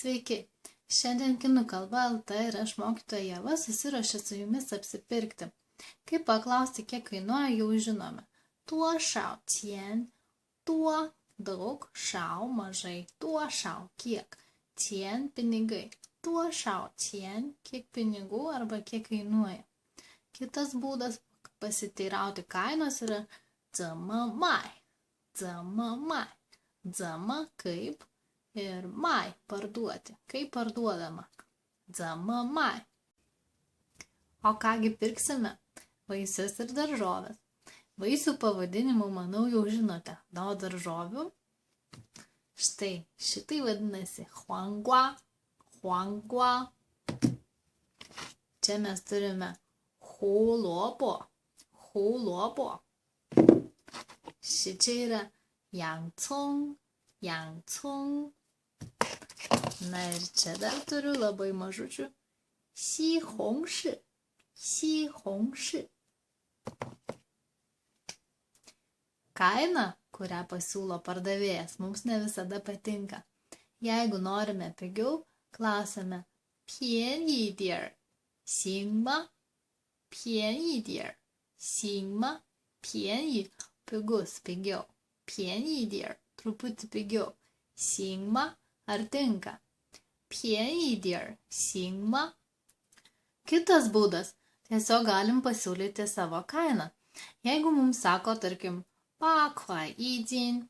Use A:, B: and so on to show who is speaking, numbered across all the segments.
A: Sveiki, šiandien kinų kalba LT ir aš mokytoja Ieva susiruošė su jumis apsipirkti. Kaip paklausti, kiek kainuoja, jau žinome. Tuo šau tien, tuo daug, šau mažai, tuo šau kiek. Tien pinigai, tuo šau tien, kiek pinigų arba kiek kainuoja. Kitas būdas pasiteirauti kainos yra zama mai. Zama mai. Zama kaip ir mai parduoti. Kaip parduodama. Zama mai. O kągi pirksime? Vaisius ir daržovės. Vaisių pavadinimų, manau, jau žinote. O daržovių? Štai, šitai vadinasi huangua, huangua. Čia mes turime huluobo, huluobo. Šičia yra yangcong, yangcong. Na ir čia dar turiu labai mažučių xihongshi, xihongshi. Kaina, kurią pasiūlo pardavėjas, mums ne visada patinka. Jeigu norime pigiau, klausime pian yi dier, xing ma? Pian yi dier, xing ma? Pian yi, pigus, pigiau. Pian yi dier, truputį pigiau. Xing ma? Ar tinka? Pian yi dier, xing ma? Kitas būdas, tiesiog galim pasiūlyti savo kainą. Jeigu mums sako, tarkim, 8 kuai į džin,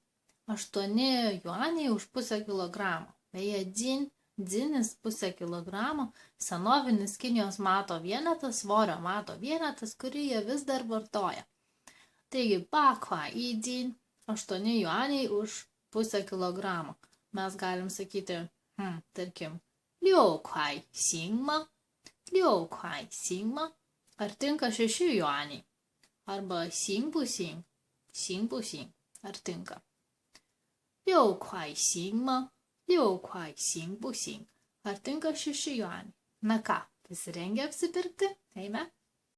A: 8 juaniai už pusę kilogramo. Beje, džinis pusę kilogramo, senovinis Kinijos mato vienetas, svorio mato vienetas, kurį jie vis dar vartoja. Taigi, 8 kuai į džin, 8 juaniai už pusę kilogramo. Mes galim sakyti, tarkim, 6 kuai xing ma, 6 kuai xing ma. Ar tinka 6 juaniai? Arba xing bu xing, xing bu xing. Ar tinka? 6 kuai xing ma, 6 kuai xing bu xing. Ar tinka 6 juaniai? Na ką, pasirengę apsipirkti? Eime.